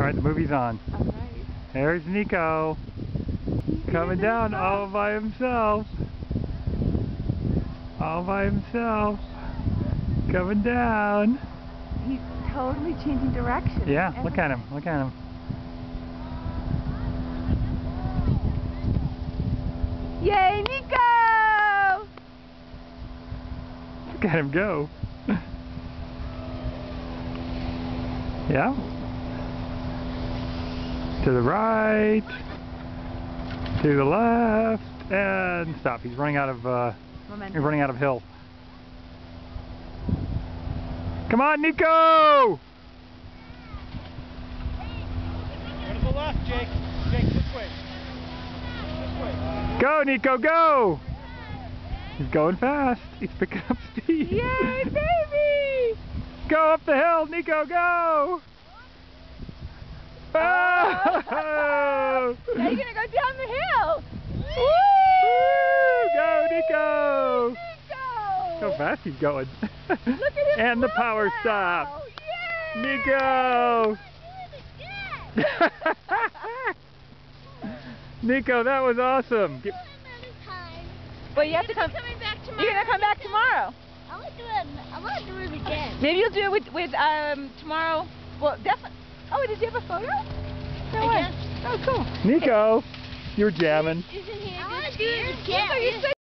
Alright, the movie's on. Alright. There's Nico. Coming down all by himself. All by himself. Coming down. He's totally changing direction. Yeah, look at him. Look at him. Yay, Nico! Look at him go. Yeah. To the right. To the left. And stop. He's running out of Momentum. He's running out of hill. Come on, Nico! Go to the left, Jake. Jake, this way. This way. Go, Nico, go! He's going fast. He's picking up speed. Yay, baby! Go up the hill, Nico, go! Oh! Now you're gonna go down the hill. Woo! Go, Nico! Nico! So fast he's going. Look at him And the go power now. stop. Yay! Nico! Nico, that was awesome. Well, you have to come. Coming back tomorrow. You're gonna come back tomorrow. I want to do it again. Maybe you'll do it with tomorrow. Well, definitely. Oh, did you have a photo? No way. guess. Oh, cool. Nico, you're jamming. Isn't he a good skier? Yeah, you said